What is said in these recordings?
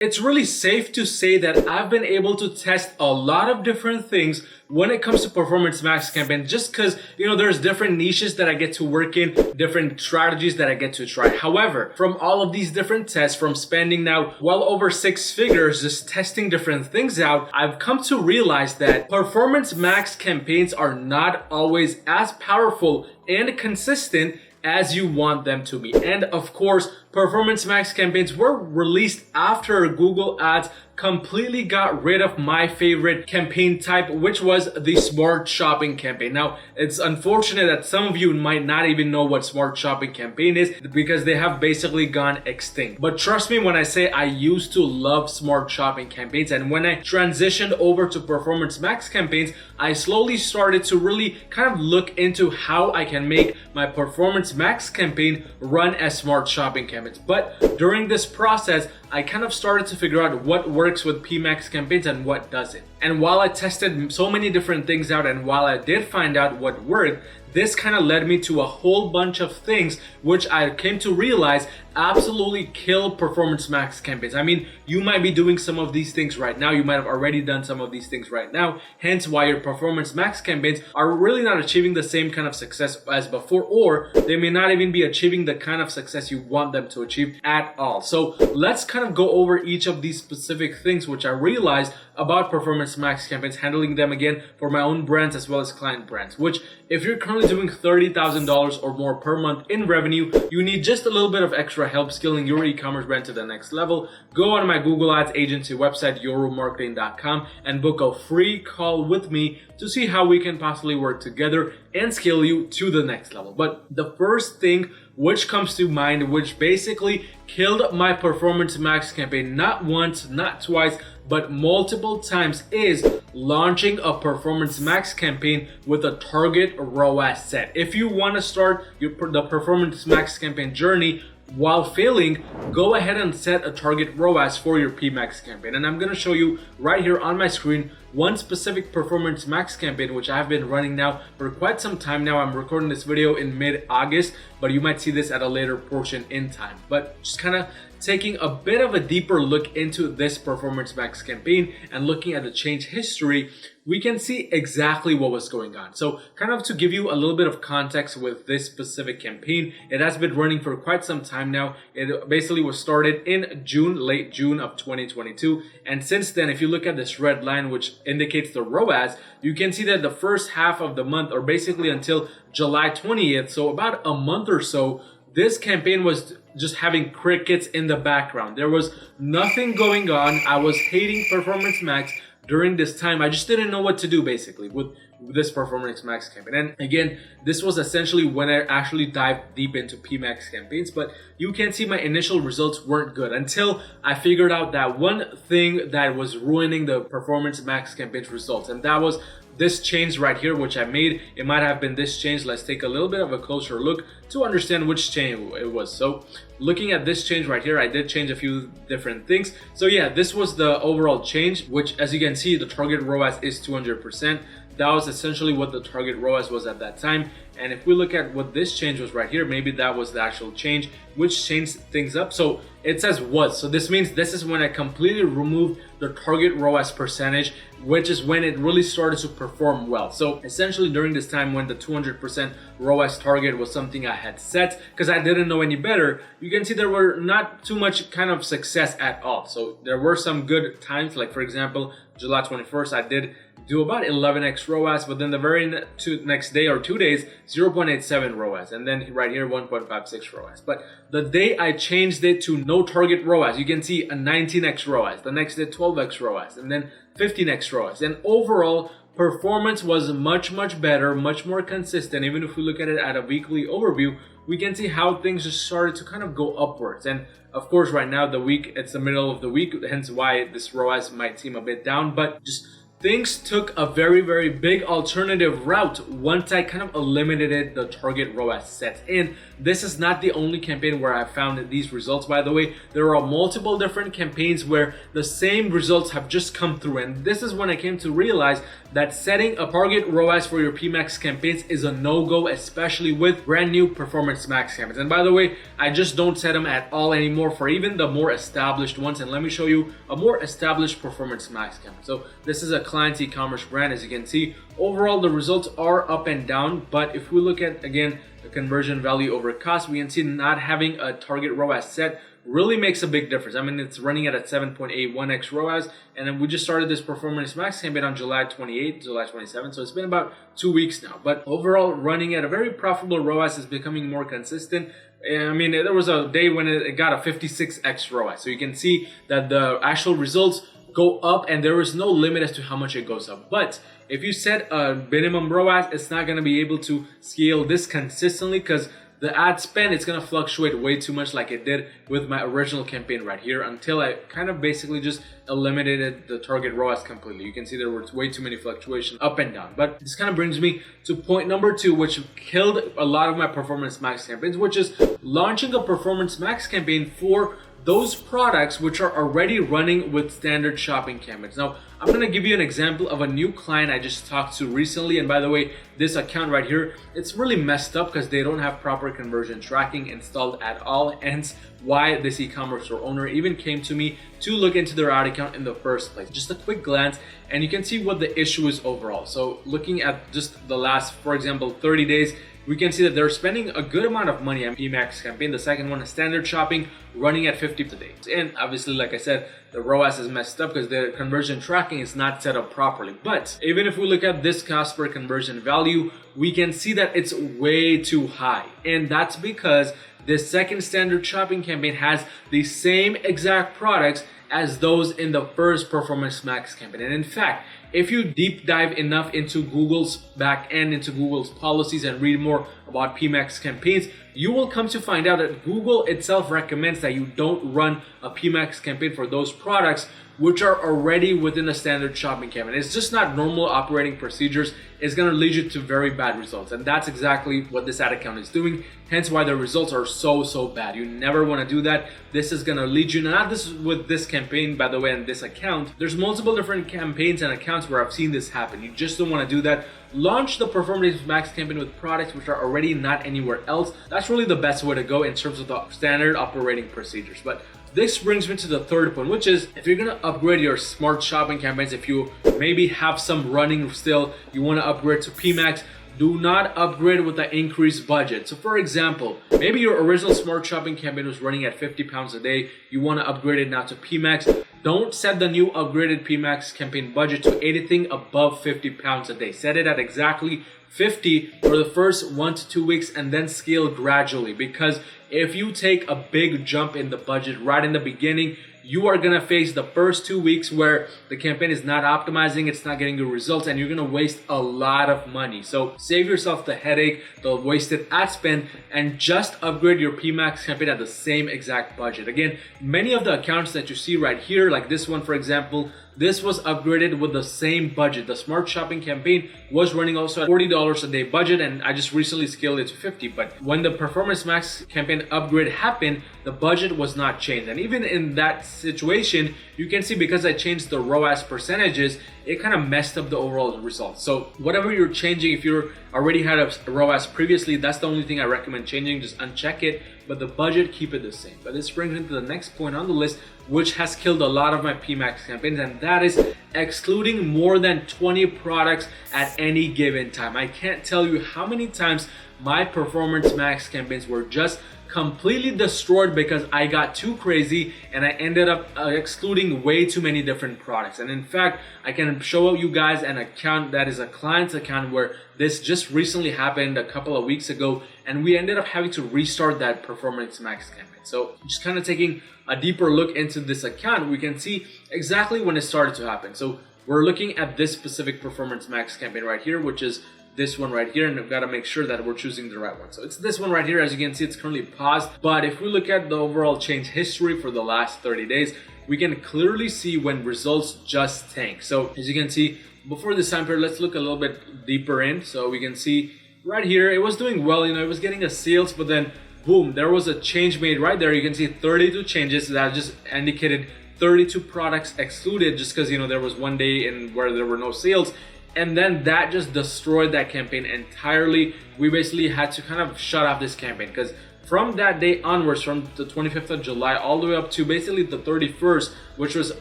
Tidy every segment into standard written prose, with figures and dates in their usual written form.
It's really safe to say that I've been able to test a lot of different things when it comes to Performance Max campaign, just because, there's different niches that I get to work in, different strategies that I get to try. However, from all of these different tests, from spending now well over 6 figures just testing different things out, I've come to realize that Performance Max campaigns are not always as powerful and consistent as you want them to be. And of course, Performance Max campaigns were released after Google Ads completely got rid of my favorite campaign type, which was the Smart Shopping campaign. Now, it's unfortunate that some of you might not even know what Smart Shopping campaign is because they have basically gone extinct. But trust me when I say I used to love Smart Shopping campaigns, and when I transitioned over to Performance Max campaigns, I slowly started to really kind of look into how I can make my Performance Max campaign run as Smart Shopping campaigns. But during this process, I kind of started to figure out what works with PMax campaigns and what doesn't. And while I tested so many different things out, and while I did find out what worked, this kind of led me to a whole bunch of things which I came to realize absolutely kill Performance Max campaigns. I mean, you might be doing some of these things right now. You might have already done some of these things right now. Hence why your Performance Max campaigns are really not achieving the same kind of success as before, or they may not even be achieving the kind of success you want them to achieve at all. So let's kind of go over each of these specific things which I realized about Performance Max campaigns, handling them again for my own brands as well as client brands, which if you're currently doing $30,000 or more per month in revenue, you need just a little bit of extra help scaling your e-commerce brand to the next level. Go on my Google Ads agency website, yourmarketing.com, and book a free call with me to see how we can possibly work together and scale you to the next level. But the first thing which comes to mind, which basically killed my Performance Max campaign not once, not twice, but multiple times, is launching a Performance Max campaign with a target ROAS set. If you want to start the Performance Max campaign journey while failing, go ahead and set a target ROAS for your PMax campaign. And I'm going to show you right here on my screen one specific Performance Max campaign which I've been running now for quite some time now. I'm recording this video in mid-August, but you might see this at a later portion in time. But just kind of taking a bit of a deeper look into this Performance Max campaign and looking at the change history, we can see exactly what was going on. So kind of to give you a little bit of context with this specific campaign, it has been running for quite some time now. It basically was started in June, late June of 2022. And since then, if you look at this red line, which indicates the ROAS, you can see that the first half of the month, or basically until July 20th, so about a month or so, this campaign was just having crickets in the background. There was nothing going on. I was hating Performance Max during this time. I just didn't know what to do basically with this Performance Max campaign. And again, this was essentially when I actually dived deep into PMax campaigns, but you can see my initial results weren't good until I figured out that one thing that was ruining the Performance Max campaign's results, and that was this change right here, which I made. It might have been this change. Let's take a little bit of a closer look to understand which change it was. So looking at this change right here, I did change a few different things. So yeah, this was the overall change, which as you can see, the target ROAS is 200%. That was essentially what the target ROAS was at that time. And if we look at what this change was right here, maybe that was the actual change which changed things up. So it says was. So this means this is when I completely removed the target ROAS percentage, which is when it really started to perform well. So essentially during this time when the 200% ROAS target was something I had set because I didn't know any better, you can see there were not too much kind of success at all. So there were some good times, like for example, July 21st, I did do about 11x ROAS, but then the very next day or 2 days, 0.87 ROAS, and then right here 1.56 ROAS. But the day I changed it to no target ROAS, you can see a 19x ROAS, the next day 12x ROAS, and then 15x ROAS. And overall, performance was much better, much more consistent. Even if we look at it at a weekly overview, we can see how things just started to kind of go upwards. And of course, right now, it's the middle of the week, hence why this ROAS might seem a bit down, but just things took a very, very big alternative route once I kind of eliminated the target ROAS set. And this is not the only campaign where I found these results, by the way. There are multiple different campaigns where the same results have just come through. And this is when I came to realize that setting a target ROAS for your PMAX campaigns is a no-go, especially with brand new Performance Max campaigns. And by the way, I just don't set them at all anymore for even the more established ones. And let me show you a more established Performance Max campaign. So this is a client's e-commerce brand. As you can see, overall the results are up and down, but if we look at, again, the conversion value over cost, we can see not having a target ROAS set really makes a big difference. I mean, it's running at a 7.81x ROAS, and then we just started this Performance Max campaign on July 28th, July 27th, so it's been about 2 weeks now. But overall, running at a very profitable ROAS is becoming more consistent. I mean, there was a day when it got a 56x ROAS, so you can see that the actual results go up and there is no limit as to how much it goes up. But if you set a minimum ROAS, it's not going to be able to scale this consistently because the ad spend, it's going to fluctuate way too much like it did with my original campaign right here, until I kind of basically just eliminated the target ROAS completely. You can see there was way too many fluctuations up and down. But this kind of brings me to point number 2, which killed a lot of my Performance Max campaigns, which is launching a Performance Max campaign for those products which are already running with standard shopping campaigns. Now, I'm going to give you an example of a new client I just talked to recently. And by the way, this account right here, it's really messed up because they don't have proper conversion tracking installed at all. Hence why this e-commerce store owner even came to me to look into their ad account in the first place. Just a quick glance and you can see what the issue is overall. So looking at just the last, for example, 30 days, we can see that they're spending a good amount of money on PMAX campaign. The second one is standard shopping, running at 50 today. And obviously, like I said, the ROAS is messed up because the conversion tracking is not set up properly. But even if we look at this cost per conversion value, we can see that it's way too high. And that's because this second standard shopping campaign has the same exact products as those in the first Performance Max campaign. And in fact, if you deep dive enough into Google's back end, into Google's policies, and read more about PMAX campaigns, you will come to find out that Google itself recommends that you don't run a PMAX campaign for those products which are already within a standard shopping campaign. It's just not normal operating procedures. It's going to lead you to very bad results. And that's exactly what this ad account is doing. Hence why the results are so bad. You never want to do that. This is going to lead you, not this with this campaign, by the way, and this account. There's multiple different campaigns and accounts where I've seen this happen. You just don't want to do that. Launch the Performance Max campaign with products which are already not anywhere else. That's really the best way to go in terms of the standard operating procedures. But this brings me to the third point, which is if you're going to upgrade your smart shopping campaigns, if you maybe have some running still, you want to upgrade to PMAX, do not upgrade with the increased budget. So for example, maybe your original smart shopping campaign was running at 50 pounds a day. You want to upgrade it now to PMAX. Don't set the new upgraded PMAX campaign budget to anything above 50 pounds a day. Set it at exactly 50 for the first 1 to 2 weeks and then scale gradually, because if you take a big jump in the budget right in the beginning, you are going to face the first 2 weeks where the campaign is not optimizing, it's not getting good results, and you're going to waste a lot of money. So save yourself the headache, the wasted ad spend, and just upgrade your PMAX campaign at the same exact budget. Again, many of the accounts that you see right here, like this one for example, this was upgraded with the same budget. The smart shopping campaign was running also at $40 a day budget, and I just recently scaled it to 50. But when the Performance Max campaign upgrade happened, the budget was not changed. And even in that situation, you can see because I changed the ROAS percentages, it kind of messed up the overall results. So whatever you're changing, if you already had a ROAS previously, that's the only thing I recommend changing. Just uncheck it, but the budget, keep it the same. But this brings me to the next point on the list, which has killed a lot of my PMAX campaigns, and that is excluding more than 20 products at any given time. I can't tell you how many times my Performance Max campaigns were just completely destroyed because I got too crazy and I ended up excluding way too many different products. And in fact, I can show you guys an account that is a client's account where this just recently happened a couple of weeks ago, and we ended up having to restart that Performance Max campaign. So just kind of taking a deeper look into this account, we can see exactly when it started to happen. So we're looking at this specific Performance Max campaign right here, which is this one right here, and we've got to make sure that we're choosing the right one. So it's this one right here. As you can see, it's currently paused, but if we look at the overall change history for the last 30 days, we can clearly see when results just tank. So as you can see, before this time period, let's look a little bit deeper in. So we can see right here, it was doing well, it was getting a sales, but then boom, there was a change made right there. You can see 32 changes that just indicated 32 products excluded just because, there was one day in where there were no sales. And then that just destroyed that campaign entirely. We basically had to kind of shut off this campaign because from that day onwards, from the 25th of July all the way up to basically the 31st, which was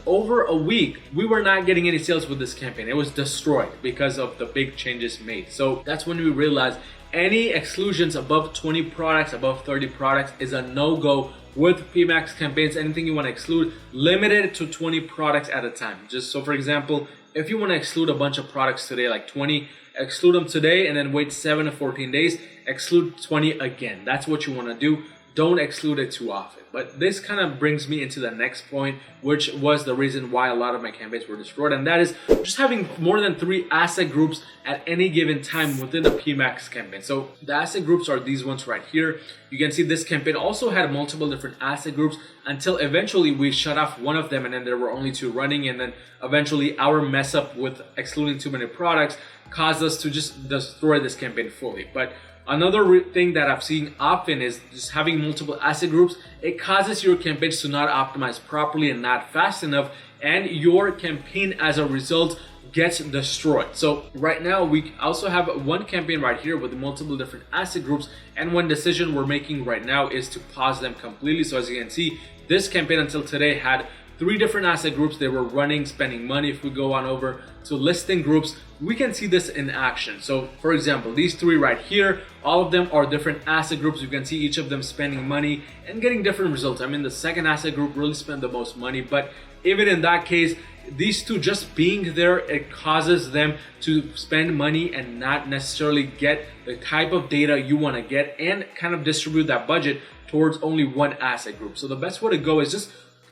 over a week, we were not getting any sales with this campaign. It was destroyed because of the big changes made. So that's when we realized any exclusions above 20 products, above 30 products is a no-go with PMAX campaigns. Anything you want to exclude, limited to 20 products at a time. Just so for example, if you want to exclude a bunch of products today, like 20, exclude them today and then wait 7 to 14 days, exclude 20 again. That's what you want to do. Don't exclude it too often. But this kind of brings me into the next point, which was the reason why a lot of my campaigns were destroyed. And that is just having more than 3 asset groups at any given time within a PMAX campaign. So the asset groups are these ones right here. You can see this campaign also had multiple different asset groups until eventually we shut off one of them and then there were only 2 running. And then eventually our mess up with excluding too many products caused us to just destroy this campaign fully. But another thing that I've seen often is just having multiple asset groups. It causes your campaigns to not optimize properly and not fast enough, and your campaign as a result gets destroyed. So right now we also have one campaign right here with multiple different asset groups, and one decision we're making right now is to pause them completely. So as you can see, this campaign until today had 3 different asset groups. They were running, spending money. If we go on over to listing groups, we can see this in action. So for example, these 3 right here, all of them are different asset groups. You can see each of them spending money and getting different results. I mean, the second asset group really spent the most money, but even in that case, these 2 just being there, it causes them to spend money and not necessarily get the type of data you want to get and kind of distribute that budget towards only one asset group. So the best way to go is just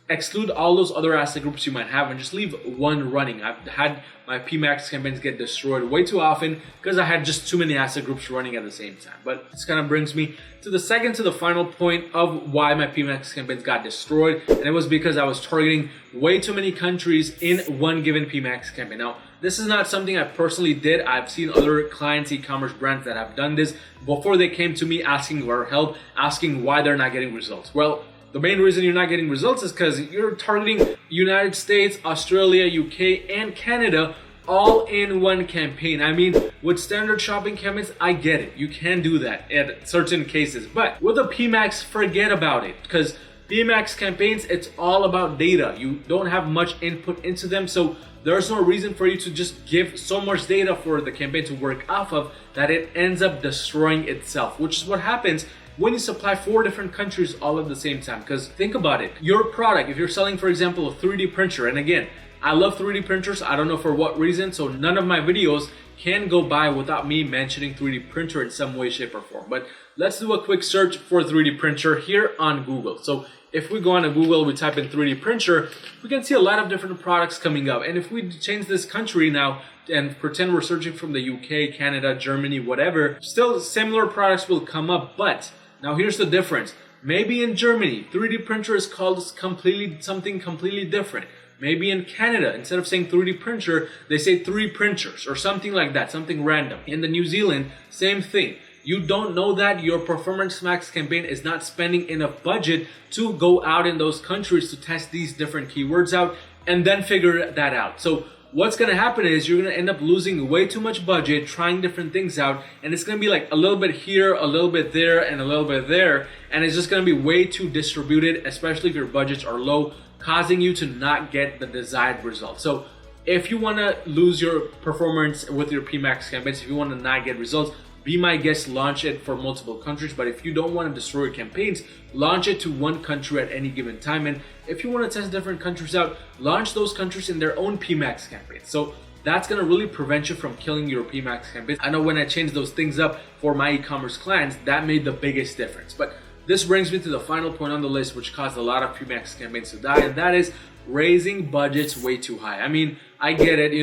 exclude all those other asset groups you might have and just leave one running. I've had my PMAX campaigns get destroyed way too often because I had just too many asset groups running at the same time. But this kind of brings me to the final point of why my PMAX campaigns got destroyed, and it was because I was targeting way too many countries in one given PMAX campaign. Now, this is not something I personally did. I've seen other clients, e-commerce brands that have done this before they came to me asking for help, asking why they're not getting results. Well, the main reason you're not getting results is because you're targeting United States, Australia, UK, and Canada all in one campaign. I mean, with standard shopping campaigns, I get it. You can do that in certain cases. But with a PMAX, forget about it. Because PMAX campaigns, it's all about data. You don't have much input into them. So there's no reason for you to just give so much data for the campaign to work off of that it ends up destroying itself, which is what happens when you supply 4 different countries all at the same time. Because think about it, your product, if you're selling, for example, a 3D printer, and again, I love 3D printers, I don't know for what reason, so none of my videos can go by without me mentioning 3D printer in some way, shape, or form. But let's do a quick search for 3D printer here on Google. So if we go on to Google, we type in 3D printer, we can see a lot of different products coming up. And if we change this country now and pretend we're searching from the UK, Canada, Germany, whatever, still similar products will come up. But now here's the difference. Maybe in Germany, 3D printer is called something completely different. Maybe in Canada, instead of saying 3D printer, they say 3 printers or something like that, something random. In the New Zealand, same thing. You don't know that your Performance Max campaign is not spending enough budget to go out in those countries to test these different keywords out and then figure that out. So what's going to happen is you're going to end up losing way too much budget trying different things out, and it's going to be like a little bit here, a little bit there, and a little bit there, and it's just going to be way too distributed, especially if your budgets are low, causing you to not get the desired result. So if you want to lose your performance with your PMAX campaigns, if you want to not get results, be my guest, launch it for multiple countries. But if you don't want to destroy your campaigns, launch it to one country at any given time. And if you want to test different countries out, launch those countries in their own PMAX campaigns. So that's going to really prevent you from killing your PMAX campaigns. I know when I changed those things up for my e-commerce clients, that made the biggest difference. But this brings me to the final point on the list, which caused a lot of PMAX campaigns to die, and that is raising budgets way too high. I mean, I get it,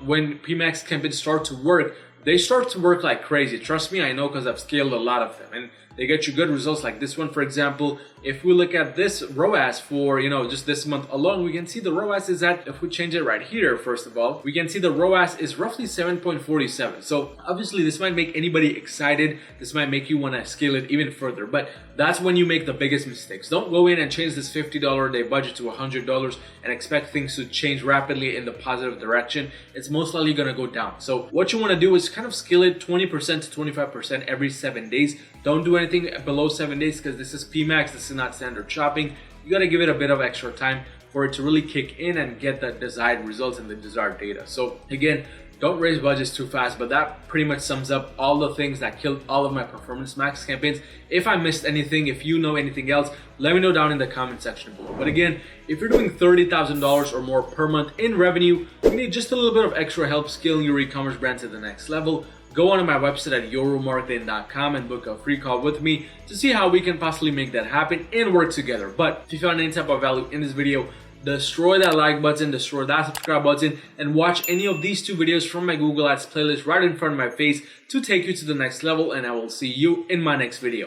when PMAX campaigns start to work, they start to work like crazy. Trust me, I know, because I've scaled a lot of them. And they get you good results like this one. For example, if we look at this ROAS for, just this month alone, we can see the ROAS is at, if we change it right here, first of all, we can see the ROAS is roughly 7.47. So obviously this might make anybody excited. This might make you want to scale it even further, but that's when you make the biggest mistakes. Don't go in and change this $50 a day budget to $100 and expect things to change rapidly in the positive direction. It's most likely going to go down. So what you want to do is kind of scale it 20% to 25% every 7 days. Don't do anything below 7 days because this is PMAX, this is not standard shopping. You got to give it a bit of extra time for it to really kick in and get the desired results and the desired data. So again, don't raise budgets too fast, but that pretty much sums up all the things that killed all of my Performance Max campaigns. If I missed anything, if you know anything else, let me know down in the comment section below. But again, if you're doing $30,000 or more per month in revenue, you need just a little bit of extra help scaling your e-commerce brand to the next level. Go on to my website at yourmarketing.com and book a free call with me to see how we can possibly make that happen and work together. But if you found any type of value in this video, destroy that like button, destroy that subscribe button, and watch any of these 2 videos from my Google Ads playlist right in front of my face to take you to the next level, and I will see you in my next video.